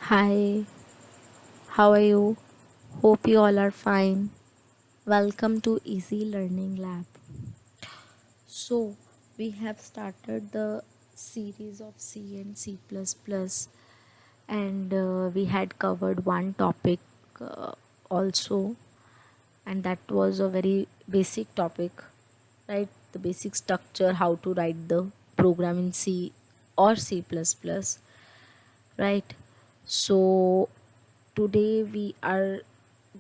Hi, how are you? Hope you all are fine. Welcome to Easy Learning Lab. So, we have started the series of C and C++, and we had covered one topic also, and that was a very basic topic, right? The basic structure, how to write the program in C or C++, right? So, today we are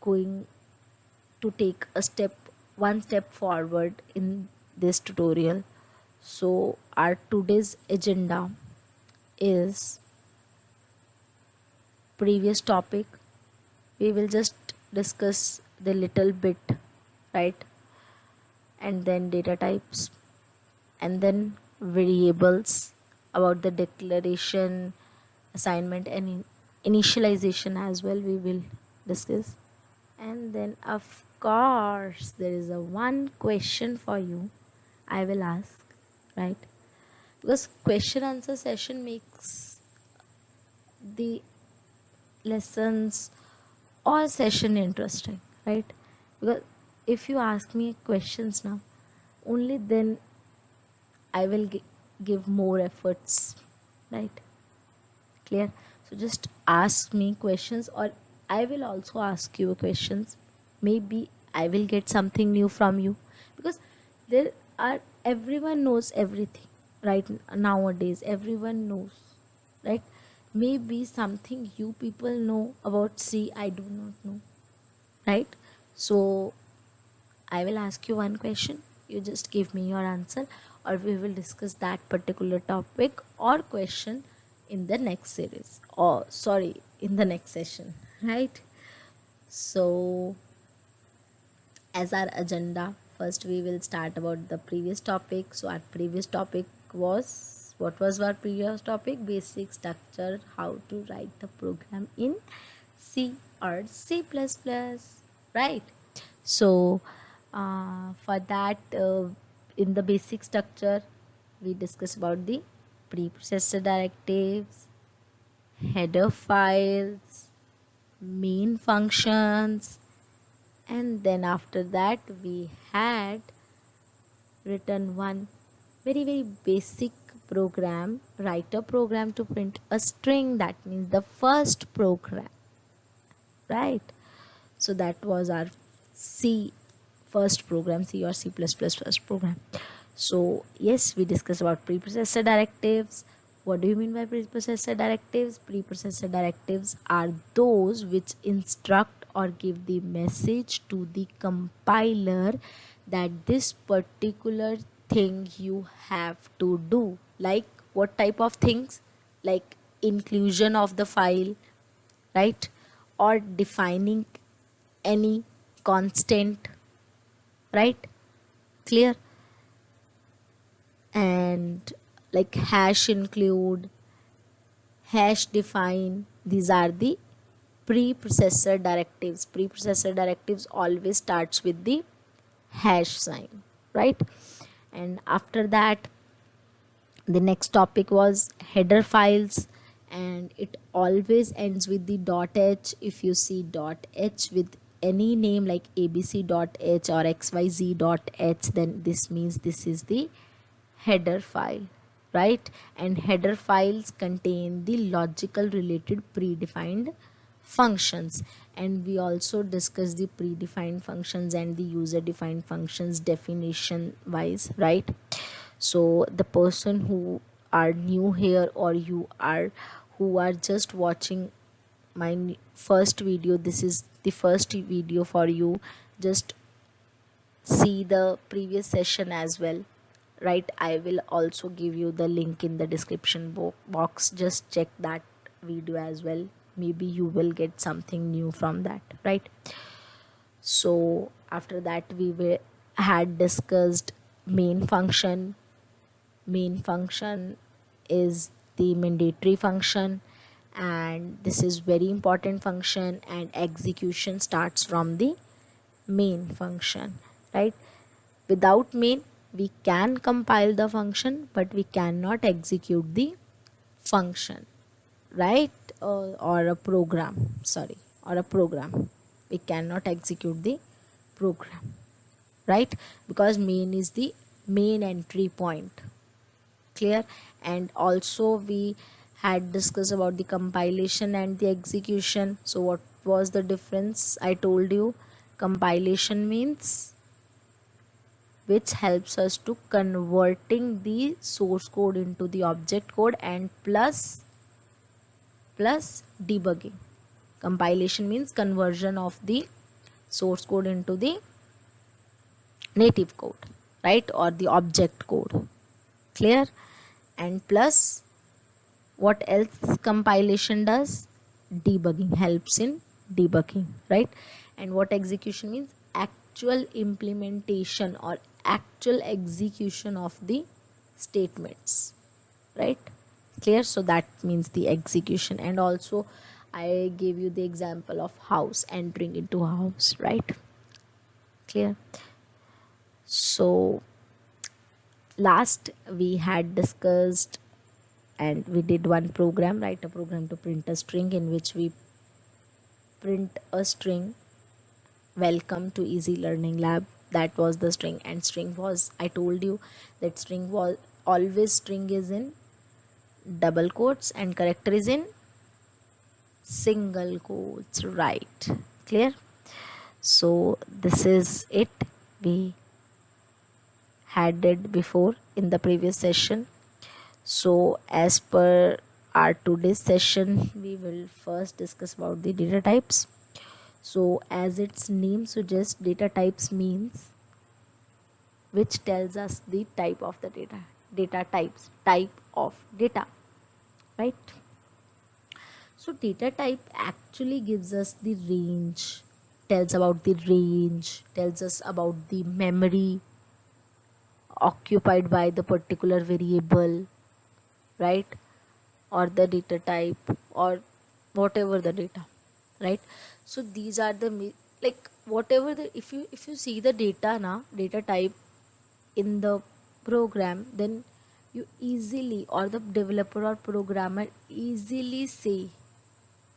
going to take one step forward in this tutorial. So our today's agenda is previous topic. We will just discuss the little bit, right? And then data types, and then variables, about the declaration, assignment, and initialization as well we will discuss. And then of course there is a one question for you I will ask, right? Because question answer session makes the lessons or session interesting, right? Because if you ask me questions now, only then I will give more efforts, right? Clear? So just ask me questions, or I will also ask you questions. Maybe I will get something new from you, because there are everyone knows everything, right? Nowadays everyone knows, right? Maybe something you people know about C I do not know, right? So I will ask you one question, you just give me your answer, or we will discuss that particular topic or question in the next series, or sorry, in the next session, right? So, as our agenda, first we will start about the previous topic. So, our previous topic was, what was our previous topic? Basic structure, how to write the program in C or C++, right? So, for that, in the basic structure, we discuss about the preprocessor directives, header files, main functions, and then after that, we had written one very basic program, write a program to print a string. That means the first program, right? So that was our C first program, C or C++ first program. So yes, we discussed about preprocessor directives. What do you mean by preprocessor directives? Preprocessor directives are those which instruct or give the message to the compiler that this particular thing you have to do. Like what type of things? Like inclusion of the file, right? Or defining any constant, right? Clear? And like hash include, hash define, these are the preprocessor directives. Preprocessor directives always starts with the hash sign, right? And after that, the next topic was header files, and it always ends with the .h. If you see .h with any name like abc.h or xyz.h, then this means this is the header file, right? And header files contain the logical related predefined functions, and we also discuss the predefined functions and the user defined functions definition wise, right? So the person who are new here, or you are who are just watching my first video, this is the first video for you. Just see the previous session as well, right? I will also give you the link in the description box. Just check that video as well. Maybe you will get something new from that, right? So after that, had discussed main function. Main function is the mandatory function, and this is very important function, and execution starts from the main function, right? Without main, we can compile the function, but we cannot execute the function, right? Or a program, sorry, or a program. We cannot execute the program, right? Because main is the main entry point. Clear? And also we had discussed about the compilation and the execution. So what was the difference? I told you compilation means which helps us to converting the source code into the object code, and plus debugging. Compilation means conversion of the source code into the native code, right, or the object code. Clear? And plus, what else compilation does? Debugging, helps in debugging, right? And what execution means? Actual implementation or actual execution of the statements, right? Clear? So that means the execution. And also I gave you the example of house, entering into a house, right? Clear? So last we had discussed and we did one program, write a program to print a string, in which we print a string, welcome to Easy Learning Lab. That was the string. And string was, I told you that string was always, string is in double quotes and character is in single quotes, right? Clear? So this is it, we had did before in the previous session. So as per our today's session, we will first discuss about the data types. So as its name suggests, data types means which tells us the type of the data. Data types, type of data, right? So data type actually gives us the range, tells about the range, tells us about the memory occupied by the particular variable, right? Or the data type, or whatever the data, right? So these are the like whatever the, if you see the data na, data type in the program, then you easily, or the developer or programmer easily say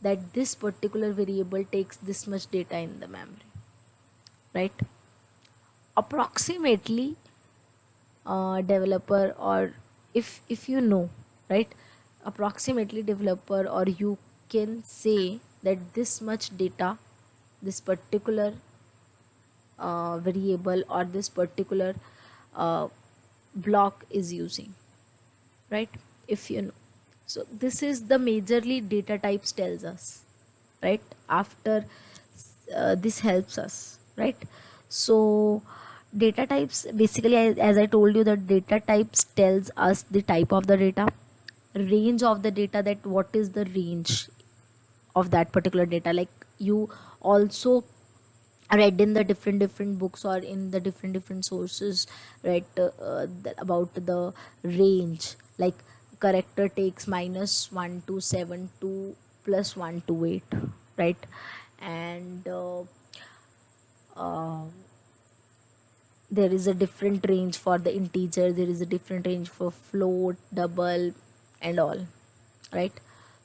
that this particular variable takes this much data in the memory, right? Approximately developer, or if you know, right, approximately developer, or you can say that this much data this particular variable or this particular uh, block is using, right? If you know. So this is the majorly data types tells us, right? After this helps us, right? So data types basically, as I told you, that data types tells us the type of the data, range of the data, that what is the range of that particular data. Like you also read in the different books or in the different sources, right? About the range, like character takes -1 to 7 to +1 to 8, right? And uh, there is a different range for the integer, there is a different range for float, double, and all, right?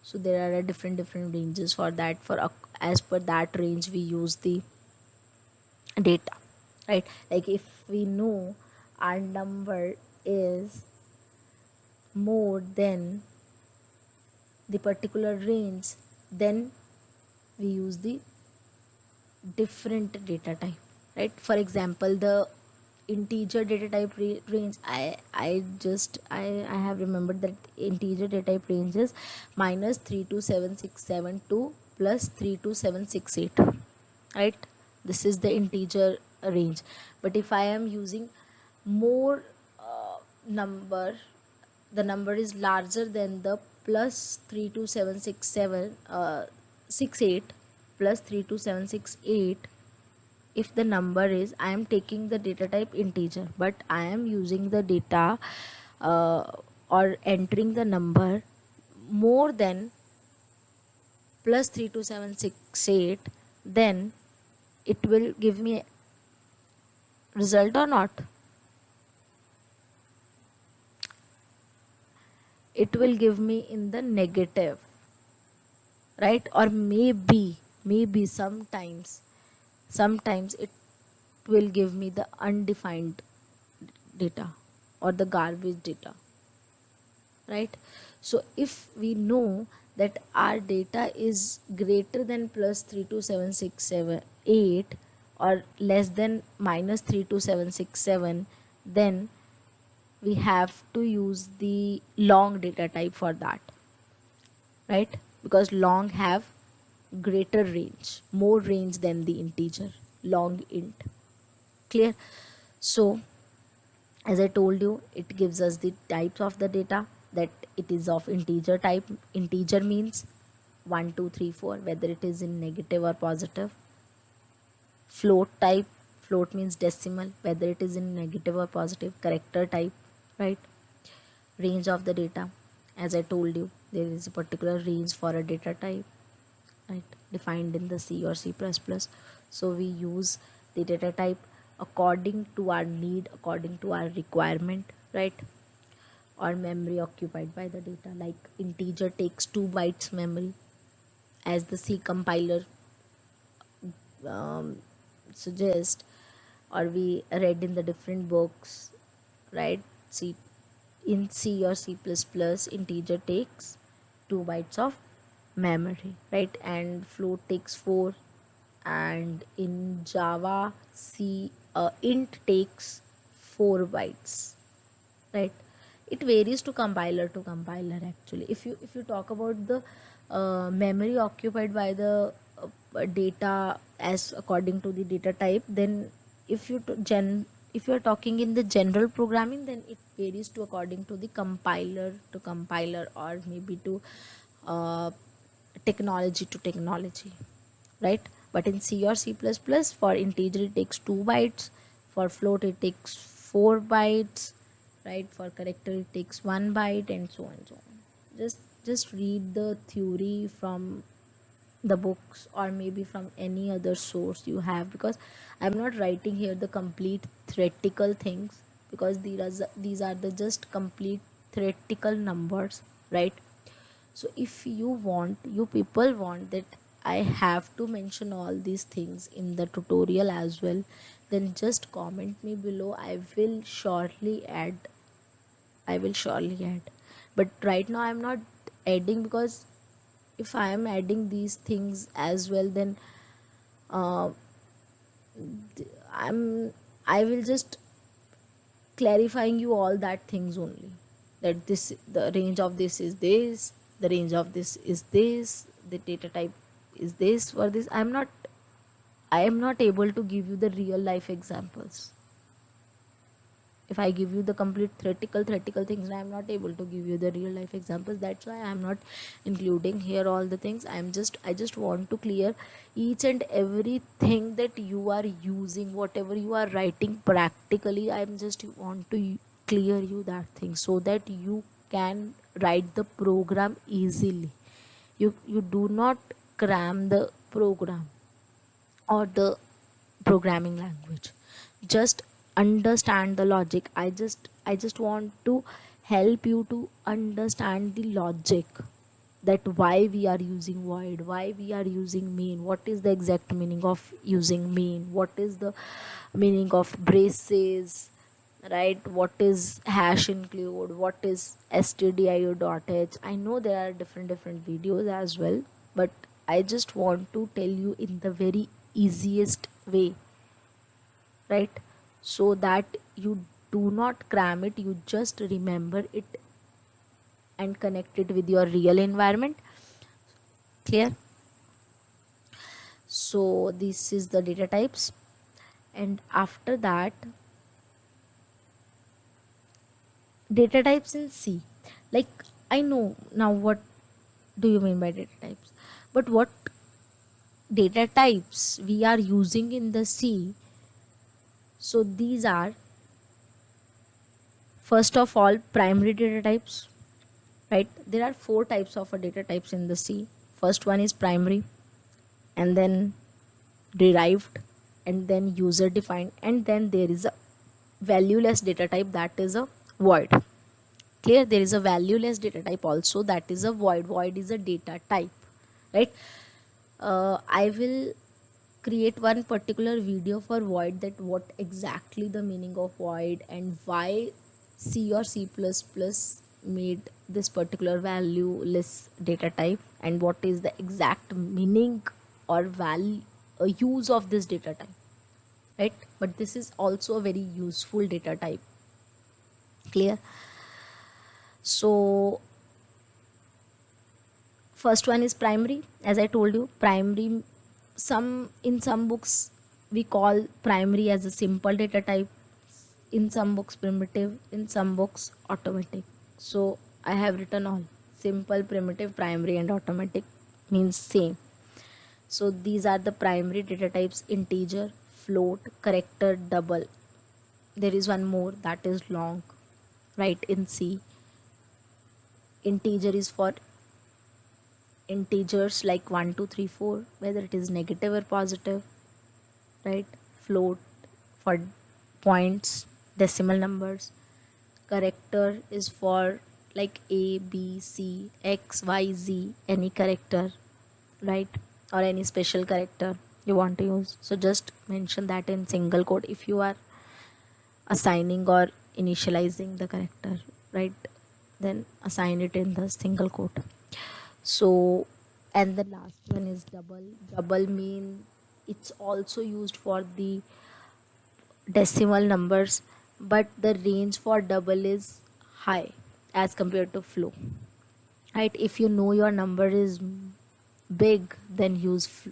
So there are different ranges for that. For as per that range we use the data, right? Like if we know our number is more than the particular range, then we use the different data type, right? For example, the integer data type range, I have remembered that integer data type range is -32767 to +32768, right? This is the integer range. But if I am using more number, the number is larger than the +32767 68 +32768. If the number is, I am taking the data type integer, but I am using the data uh, or entering the number more than +32768, then it will give me result or not? It will give me in the negative, right? Or maybe sometimes it will give me the undefined data or the garbage data, right? So if we know that our data is greater than plus 32768 or less than minus 32767, then we have to use the long data type for that, right? Because long have greater range, more range than the integer, long int. Clear? So as I told you, it gives us the types of the data, that it is of integer type. Integer means 1 2 3 4, whether it is in negative or positive. Float type, float means decimal, whether it is in negative or positive. Character type, right? Range of the data, as I told you, there is a particular range for a data type, right, defined in the C or C++. So we use the data type according to our need, according to our requirement, right? Or memory occupied by the data, like integer takes 2 bytes memory, as the C compiler suggest, or we read in the different books, right? C in C or C++, integer takes 2 bytes of memory, right? And float takes 4, and in Java C int takes 4 bytes, right? It varies to compiler actually. If you talk about the memory occupied by the data as according to the data type, then if you if you are talking in the general programming, then it varies to according to the compiler or maybe to uh, technology to technology, right? But in C or C++, for integer it takes 2 bytes, for float it takes 4 bytes, right? For character it takes 1 byte, and so on and so on. Just read the theory from the books or maybe from any other source you have, because I'm not writing here the complete theoretical things, because these are the just complete theoretical numbers, right? So if you people want that I have to mention all these things in the tutorial as well, then just comment me below. I will surely add. But right now I'm not adding, because if I am adding these things as well, then uh, I'm I will just clarifying you all that things only, that this the range of this is this, the range of this is this, the data type is this. For this I am not able to give you the real life examples. If I give you the complete theoretical things, I am not able to give you the real life examples. That's why I am not including here all the things. I just want to clear each and everything that you are using, whatever you are writing practically. I am just want to clear you that thing, so that you can write the program easily. You do not cram the program or the programming language. Just understand the logic. I just want to help you to understand the logic, that why we are using void, why we are using main, what is the exact meaning of using main, what is the meaning of braces, right? What is hash include, what is stdio.h. I know there are different videos as well, but I just want to tell you in the very easiest way, right? So that you do not cram it, you just remember it and connect it with your real environment. Clear? So this is the data types, and after that, data types in C. Like, I know now what do you mean by data types, but what data types we are using in the C? So these are, first of all, primary data types, right? There are 4 types of a data types in the C. First one is primary, and then derived, and then user defined, and then there is a valueless data type, that is a void. Clear? There is a valueless data type also, that is a void. Void is a data type, right? I will create one particular video for void, that what exactly the meaning of void and why C or C++ made this particular valueless data type, and what is the exact meaning or value use of this data type, right? But this is also a very useful data type. Clear? So first one is primary. As I told you, primary, some books we call primary as a simple data type, in some books primitive, in some books automatic. So I have written all: simple, primitive, primary and automatic means same. So these are the primary data types: integer, float, character, double. There is one more, that is long, right? In C, integer is for integers like 1 2 3 4, whether it is negative or positive, right? Float for points, decimal numbers. Character is for like A, B, C, X, Y, Z, any character, right? Or any special character you want to use. So just mention that in single quote if you are assigning or initializing the character, right? Then assign it in the single quote. So, and the last one is double. Double mean it's also used for the decimal numbers, but the range for double is high as compared to flow, right? If you know your number is big, then use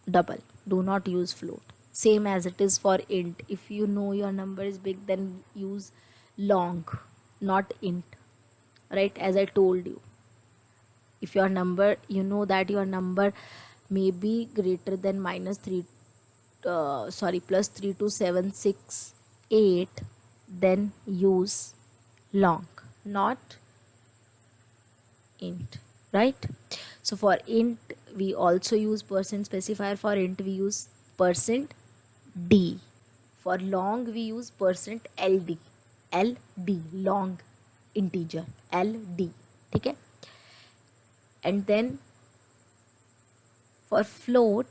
double. Do not use float. Same as it is for int. If you know your number is big, then use long, not int, right? As I told you, if your number, you know that your number may be greater than minus 3 plus 32768, then use long, not int, right? So for int we also use percent specifier. For int we use percent d. For long we use percent ld. ld, long integer, ld. Okay. And then for float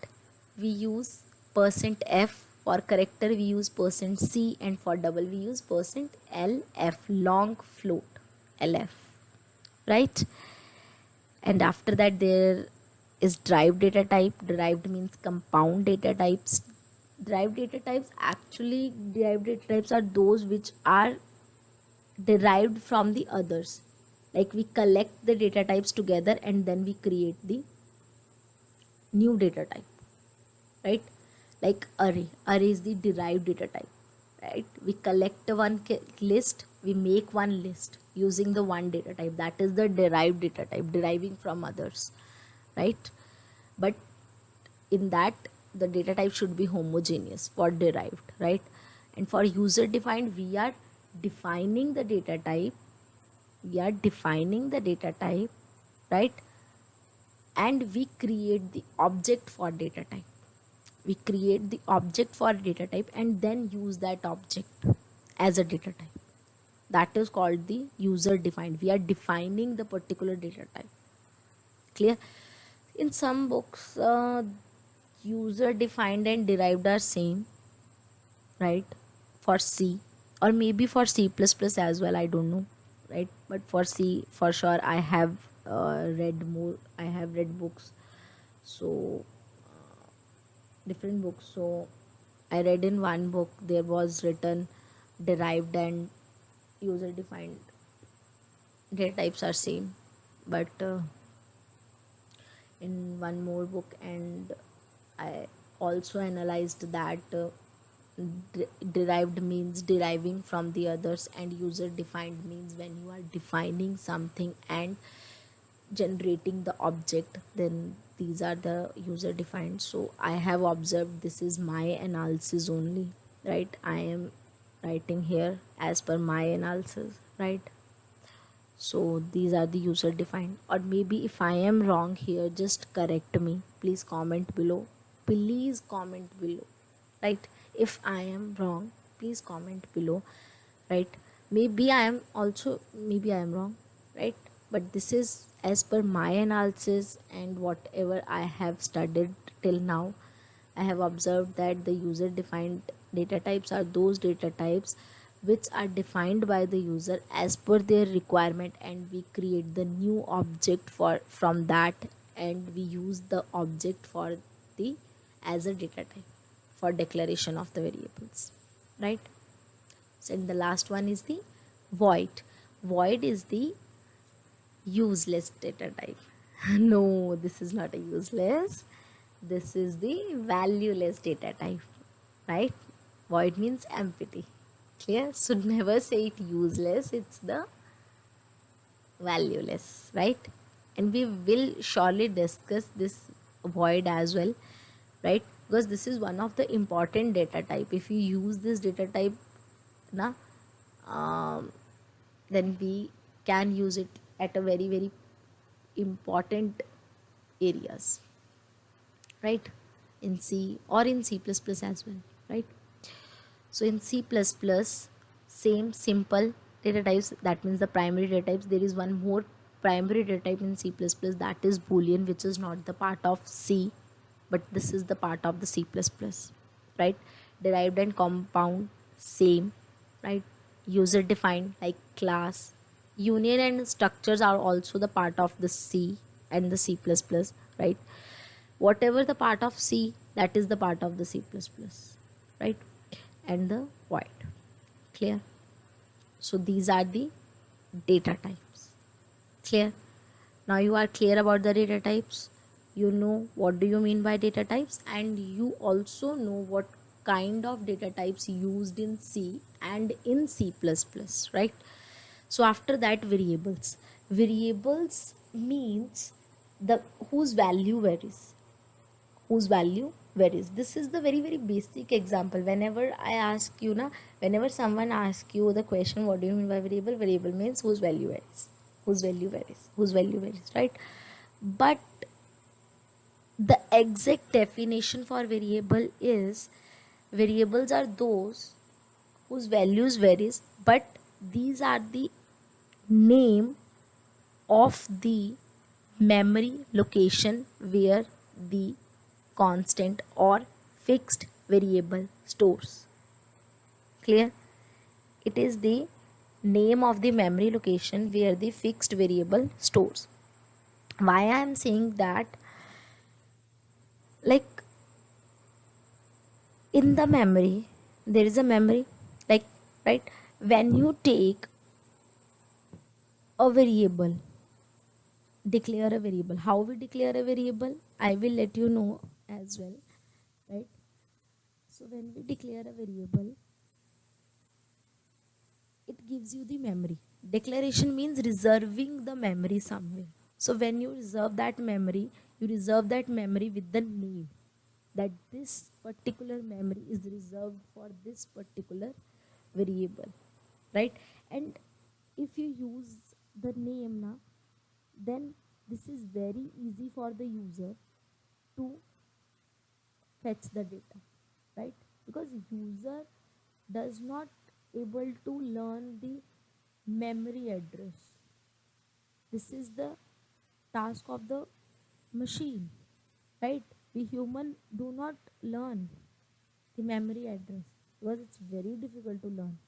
we use percent f. For character we use percent c, and for double we use percent lf, long float, lf, right? And after that there is derived data type. Derived means compound data types. Derived data types, actually derived data types are those which are derived from the others. Like we collect the data types together and then we create the new data type, right? Like array is the derived data type, right? We collect one list, we make one list using the one data type, that is the derived data type, deriving from others, right? But in that the data type should be homogeneous for derived, right? And for user defined, we are defining the data type, right? And we create the object for data type. We create the object for data type and then use that object as a data type. That is called the user defined. We are defining the particular data type. Clear? In some books, user defined and derived are same, right? For C, or maybe for C++ as well, I don't know, right? But for C for sure I have read books. So different books. So I read in one book there was written derived and user defined data types are same, but in one more book, and I also analyzed that derived means deriving from the others, and user defined means when you are defining something and generating the object, then these are the user defined. So I have observed, this is my analysis only, right? I am writing here as per my analysis, right? So these are the user defined. Or maybe if I am wrong here, just correct me. Please comment below. Please comment below, right? If I am wrong, please comment below, right? Maybe I am wrong, right? But this is as per my analysis and whatever I have studied till now, I have observed that the user defined data types are those data types which are defined by the user as per their requirement, and we create the new object for from that, and we use the object for the as a data type for declaration of the variables, right? So and the last one is the void. Void is the useless data type. No, this is not a useless, this is the valueless data type, right? Void means empty. Clear? So never say it useless, it's the valueless, right? And we will surely discuss this void as well, right? Because this is one of the important data type. If you use this data type na, um, then we can use it at a very very important areas, right? In C or in C++ as well, right? So in C++, same simple data types, that means the primary data types. There is one more primary data type in C++, that is boolean, which is not the part of C, but this is the part of the C++, right? Derived and compound, same, right? User defined, like class. Union and structures are also the part of the C and the C++, right? Whatever the part of C, that is the part of the C++, right? And the void. Clear? So these are the data types. Clear? Now you are clear about the data types. You know what do you mean by data types, and you also know what kind of data types used in C and in C++, right? So after that, variables. Variables means the whose value varies. Whose value varies. This is the very very basic example. Whenever I ask you na, whenever someone asks you the question, what do you mean by variable? Variable means whose value varies. Whose value varies. Whose value varies, right? But the exact definition for variable is, variables are those whose values varies, but these are the name of the memory location where the constant or fixed variable stores. Clear? It is the name of the memory location where the fixed variable stores. Why I am saying that? Like in the memory, there is a memory, like, right? When you take a variable, declare a variable. How we declare a variable? I will let you know as well, right? So when we declare a variable, it gives you the memory. Declaration means reserving the memory somewhere. So when you reserve that memory, you reserve that memory with the name, that this particular memory is reserved for this particular variable, right? And if you use the name now, then this is very easy for the user to fetch the data, right? Because user does not able to learn the memory address. This is the task of the machine, right? We human do not learn the memory address because it's very difficult to learn,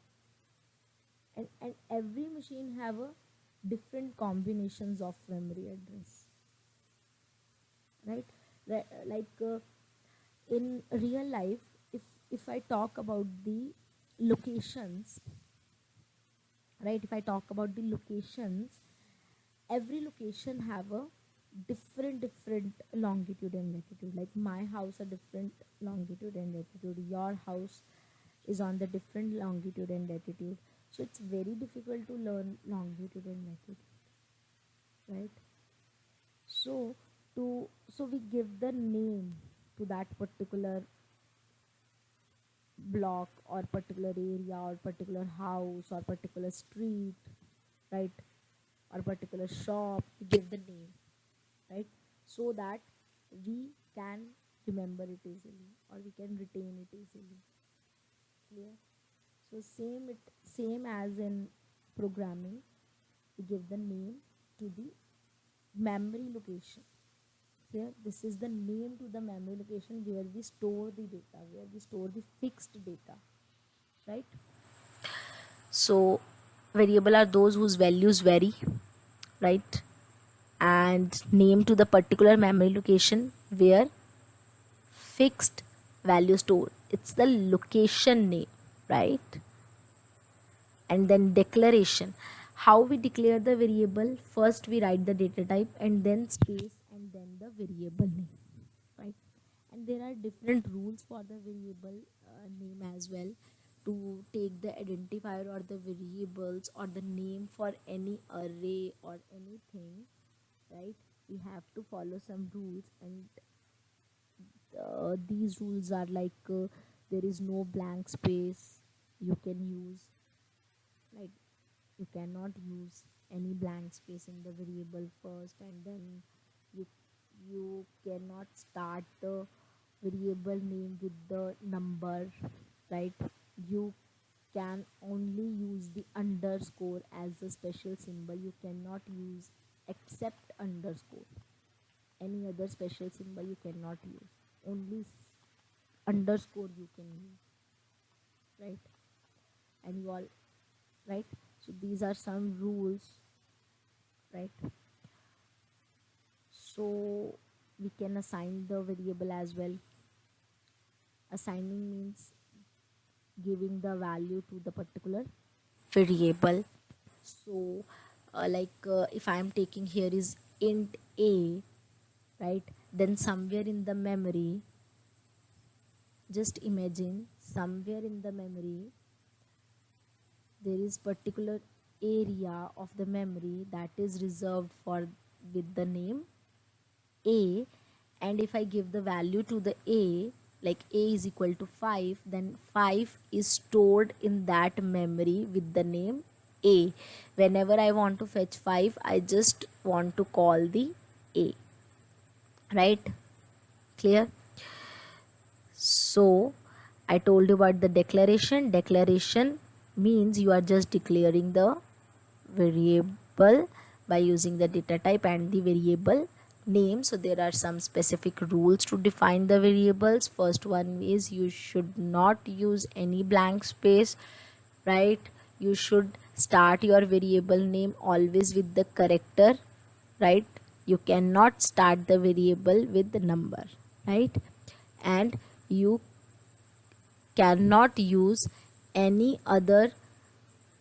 and every machine have a different combinations of memory address, right? Like in real life, if I talk about the locations, right? If I talk about the locations, every location have a different longitude and latitude. Like my house a different longitude and latitude, your house is on the different longitude and latitude. So it's very difficult to learn longitude and latitude, right? So to so we give the name to that particular block or particular area or particular house or particular street, right? Or particular shop, we give the name, right? So that we can remember it easily or we can retain it easily. Clear? So same as in programming, we give the name to the memory location. Here, this is the name to the memory location where we store the data, where we store the fixed data, right? So variable are those whose values vary, right? And name to the particular memory location where fixed value stored. It's the location name, right? And then declaration. How we declare the variable? First we write the data type and then space and then the variable name, right? And there are different rules for the variable name as well, to take the identifier or the variables or the name for any array or anything, right? We have to follow some rules, and these rules are like there is no blank space you can use, like you cannot use any blank space in the variable first, and then you you cannot start the variable name with the number, right? You can only use the underscore as a special symbol. You cannot use except underscore. Any other special symbol you cannot use. Only underscore you can use, right? And you all, right? So these are some rules, right? So we can assign the variable as well. Assigning means giving the value to the particular variable. So if I am taking here is int a, right? Then somewhere in the memory, just imagine somewhere in the memory there is particular area of the memory that is reserved for with the name a, and if I give the value to the a, like a is equal to 5, then 5 is stored in that memory with the name a. Whenever I want to fetch 5, I just want to call the a, right? Clear? So I told you about the declaration. Declaration means you are just declaring the variable by using the data type and the variable name. So there are some specific rules to define the variables. First one is you should not use any blank space, right? You should start your variable name always with the character, right? You cannot start the variable with the number, right? And you cannot use any other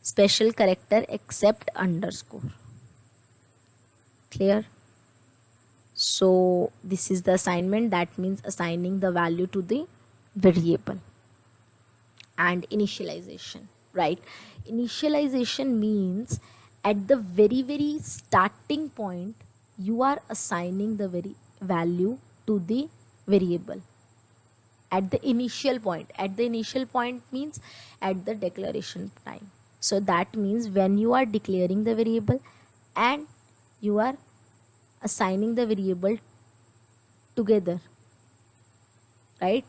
special character except underscore. Clear? So this is the assignment. That means assigning the value to the variable. And initialization, right? Initialization means at the very starting point you are assigning the very value to the variable. At the initial point, means at the declaration time. So that means when you are declaring the variable and you are assigning the variable together, right?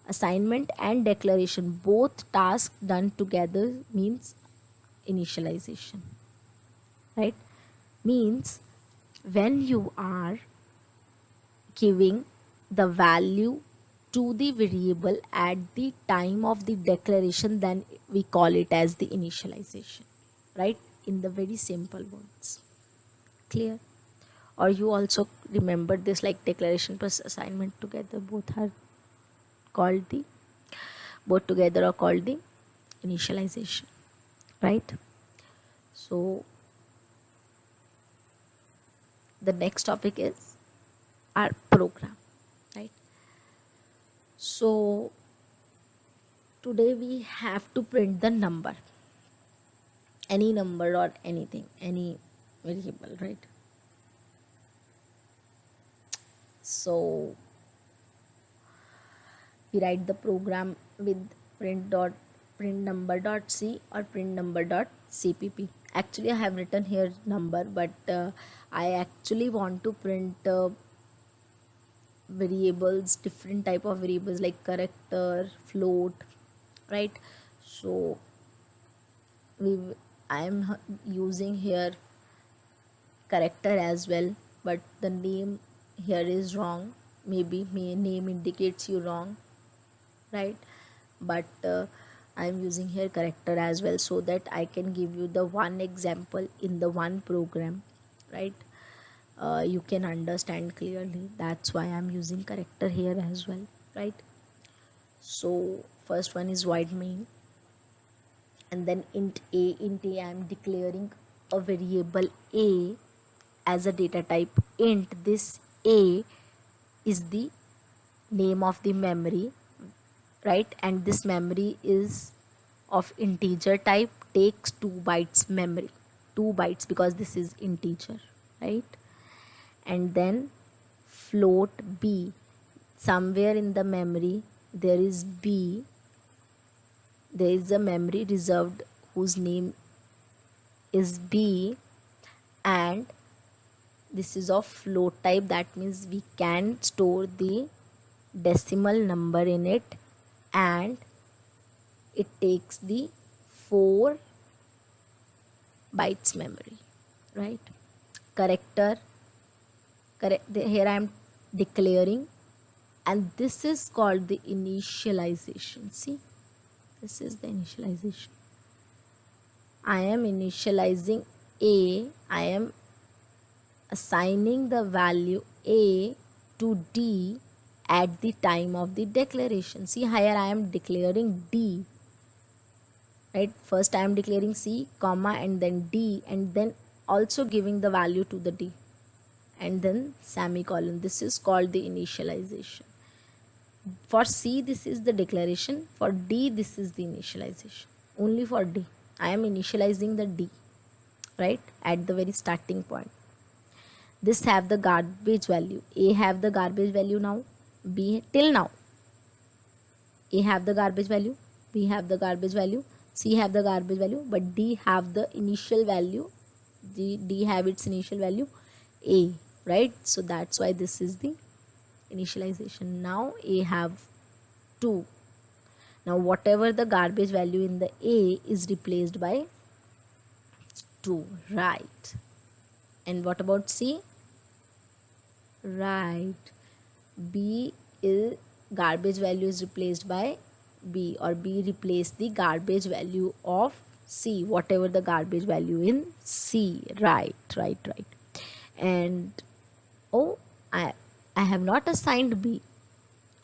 Assignment and declaration, both tasks done together means initialization, right? Means when you are giving the value to the variable at the time of the declaration, then we call it as the initialization, right? In the very simple words. Clear? Or you also remember this, like declaration plus assignment together, both together are called the initialization, right? So the next topic is our program, right? So today we have to print the number, any number or anything, any variable, right? So we write the program with print number dot c or print number dot cpp. Actually I have written here number, but I actually want to print variables, different type of variables like character, float, right? So I am using here character as well, but the name here is wrong. Maybe name indicates you wrong, right? But I'm using here character as well, so that I can give you the one example in the one program, right? You can understand clearly. That's why I'm using character here as well, right? So first one is void main, and then int a I'm declaring a variable a as a data type. Int this a is the name of the memory, right? And this memory is of integer type, takes 2 bytes memory, 2 bytes, because this is integer, right? And then float b, somewhere in the memory there is b, there is a memory reserved whose name is b, and this is of float type. That means we can store the decimal number in it, and it takes the 4 bytes memory, right? Character, here I am declaring, and this is called the initialization. See, this is the initialization. I am initializing a, I am assigning the value a to d at the time of the declaration. See, here I am declaring d, right? First I am declaring c, comma, and then d, and then also giving the value to the d, and then semicolon. This is called the initialization. For c this is the declaration, for d this is the initialization. Only for d I am initializing the d, right, at the very starting point. This have the garbage value, a have the garbage value now, b till now. A have the garbage value, b have the garbage value, c have the garbage value, but d have the initial value, d have its initial value a, right? So that's why this is the initialization. Now a have 2. Now whatever the garbage value in the a is replaced by 2, right? And what about c? Right, b is garbage value is replaced by b, or b replace the garbage value of c, whatever the garbage value in c, right? And oh, I have not assigned b,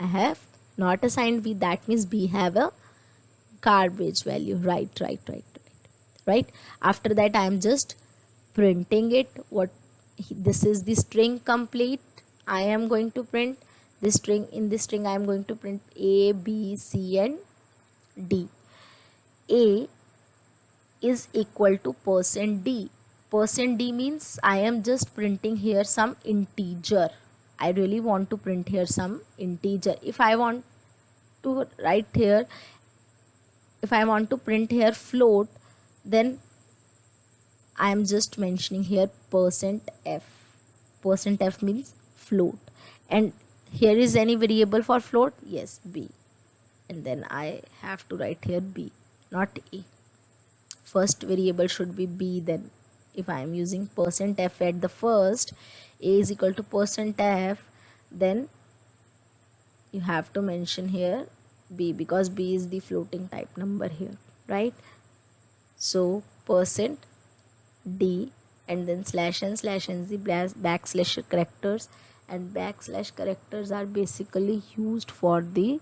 I have not assigned b, that means b have a garbage value, right? After that I am just printing it. What, this is the string complete. I am going to print this string. In this string I am going to print a, b, c, and d. A is equal to %d. %d means I am just printing here some integer. I really want to print here some integer. If I want to write here, if I want to print here float, then I am just mentioning here %f. %f means float. And here is any variable for float? Yes, b. And then I have to write here b, not a. First variable should be b. Then if I am using %f at the first, a is equal to %f, then you have to mention here b, because b is the floating type number here, right? So %d, and then /n/n the backslash characters, and backslash characters are basically used for the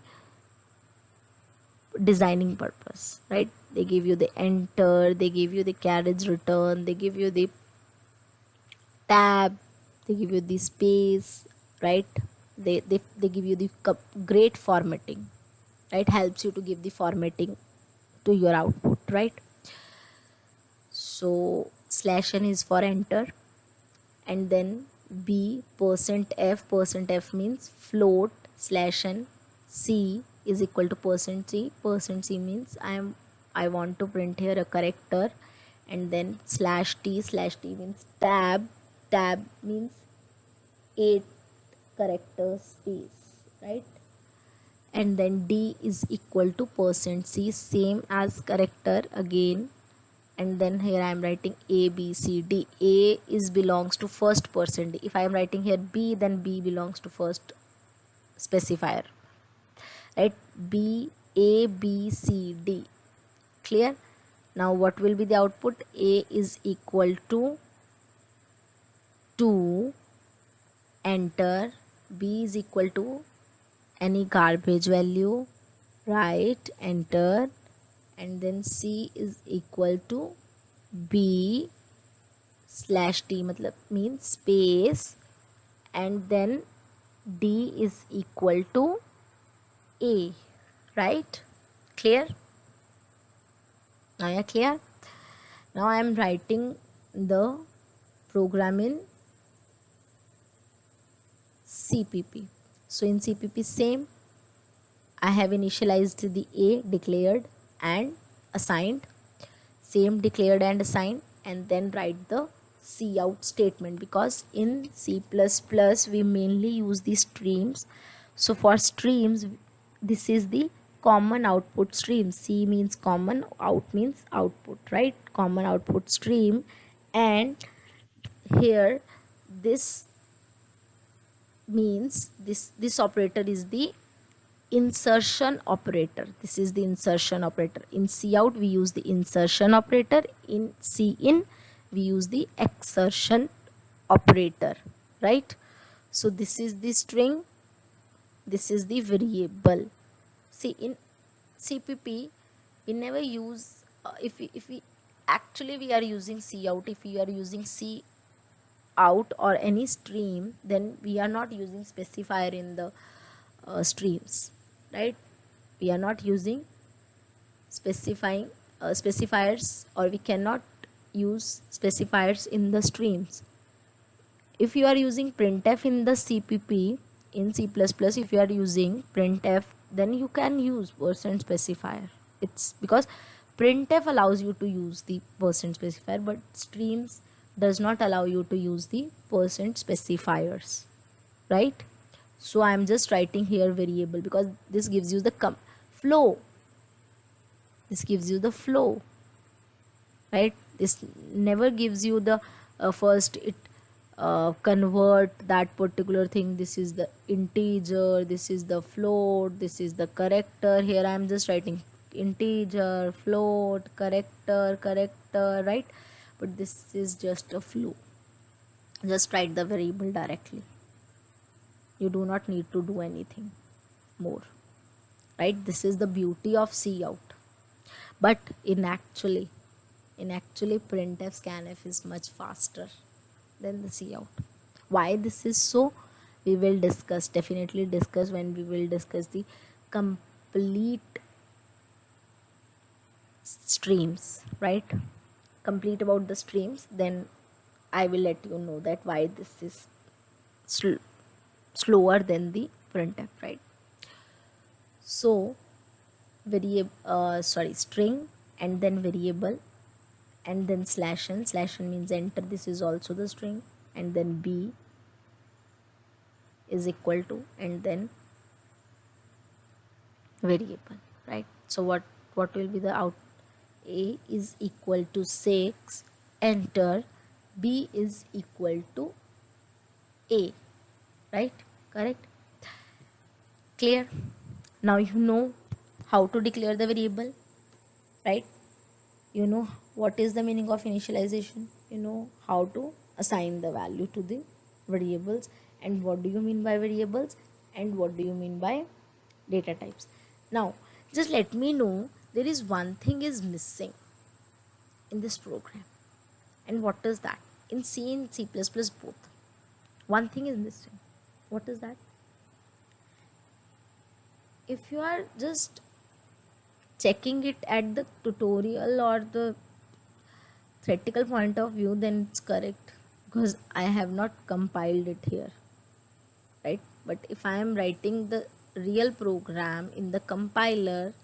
designing purpose, right? They give you the enter, they give you the carriage return, they give you the tab, they give you the space, right? They give you the great formatting, right? Helps you to give the formatting to your output, right? So /n is for enter, and then b %f means float, /n c is equal to %c. %c means I want to print here a character, and then /t means tab means 8 character space, right? And then d is equal to %c, same as character again, and then here I am writing A, B, C, D. A is belongs to first person D. If I am writing here B, then B belongs to first specifier, right? B, A, B, C, D. Clear? Now what will be the output? A is equal to 2, enter. B is equal to any garbage value, right? Enter. And then C is equal to B slash D, matlab means space, and then D is equal to A, right? Clear? Now you are clear? Now I am writing the program in CPP. So in CPP same, I have initialized the A, declared and assigned, same declared and assigned, and then write the cout statement, because in C++ we mainly use the streams. So for streams, this is the common output stream. C means common, out means output, right? Common output stream. And here this means this operator is the insertion operator. This is the insertion operator. In cout we use the insertion operator, in cin we use the exertion operator, right? So this is the string, this is the variable. See, in CPP we never use if we actually we are using cout, if we are using out or any stream, then we are not using specifier in the streams, right? We are not using specifying specifiers, or we cannot use specifiers in the streams. If you are using printf in the CPP, in C++, if you are using printf, then you can use percent specifier. It's because printf allows you to use the percent specifier, but streams does not allow you to use the percent specifiers, right? So I am just writing here variable, because this gives you the flow. This gives you the flow, right? This never gives you the first it convert that particular thing. This is the integer, this is the float, this is the character. Here I am just writing integer, float, character, right? But this is just a flow. Just write the variable directly. You do not need to do anything more, right? This is the beauty of cout. But in actually printf scanf is much faster than the cout. Why this is so, we will definitely discuss when we will discuss the complete streams, right? Complete about the streams, then I will let you know that why this is slower than the printf, right? So string, and then variable, and then /n means enter. This is also the string, and then b is equal to, and then variable, right? So what will be the out? A is equal to 6, enter. B is equal to A, right? Correct? Clear? Now you know how to declare the variable, right? You know what is the meaning of initialization. You know how to assign the value to the variables, and what do you mean by variables, and what do you mean by data types. Now just let me know, there is one thing is missing in this program, and what is that? In C and C++ both, one thing is missing. What is that? If you are just checking it at the tutorial or the theoretical point of view, then it's correct, because I have not compiled it here, right? But if I am writing the real program in the compiler,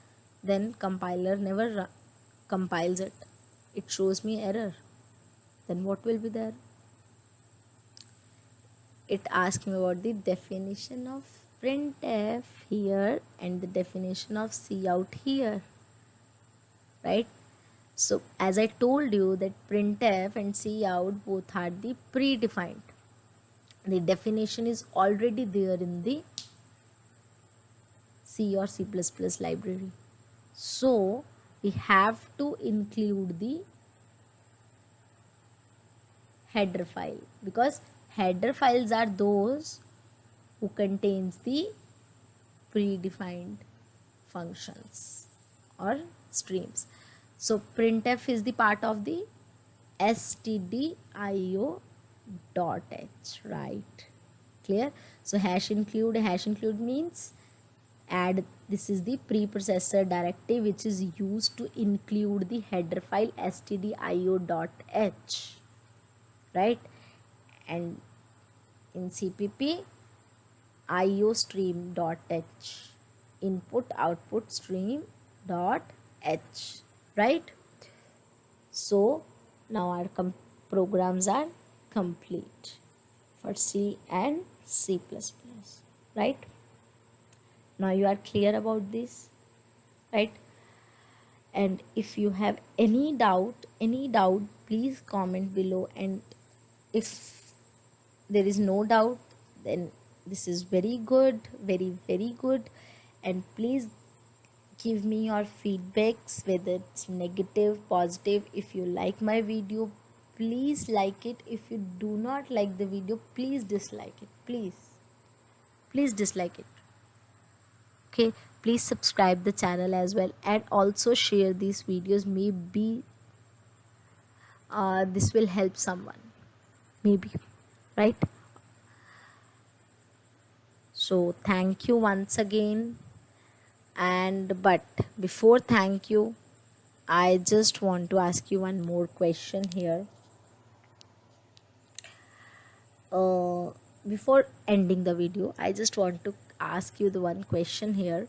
then compiler never compiles it. It shows me error. Then what will be there? It asks me about the definition of printf here and the definition of cout here, right? So as I told you that printf and cout both are the predefined. The definition is already there in the C or C++ library. So we have to include the header file, because header files are those who contains the predefined functions or streams. So printf is the part of the stdio dot h, right? Clear? So hash include means add, this is the preprocessor directive which is used to include the header file stdio dot h, right? And in cpp iostream dot h, input output stream dot h, right? So now our programs are complete for C and C++, right? Now you are clear about this, right? And if you have any doubt, please comment below, and if there is no doubt, then this is very good, very good. And please give me your feedbacks, whether it's negative, positive. If you like my video, please like it. If you do not like the video, please dislike it. Please dislike it. Okay, please subscribe the channel as well, and also share these videos. Maybe this will help someone, maybe, right? So thank you once again. And but before thank you, I just want to ask you one more question here. Before ending the video, I just want to ask you the one question here.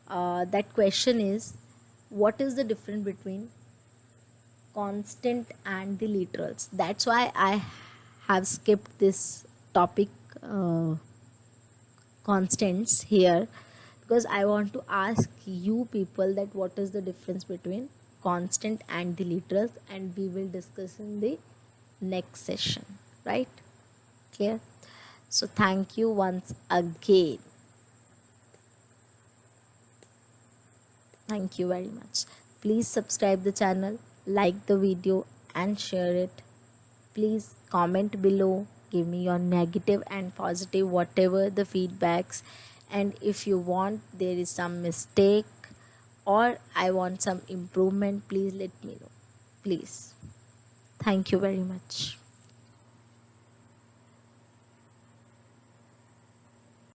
That question is, what is the difference between constant and the literals? That's why I have skipped this topic, constants here, because I want to ask you people that what is the difference between constant and the literals, and we will discuss in the next session, right? Clear? So thank you once again. Thank you very much. Please subscribe the channel, like the video and share it. Please comment below, give me your negative and positive, whatever the feedbacks. And if you want there is some mistake or I want some improvement, please let me know, please. Thank you very much.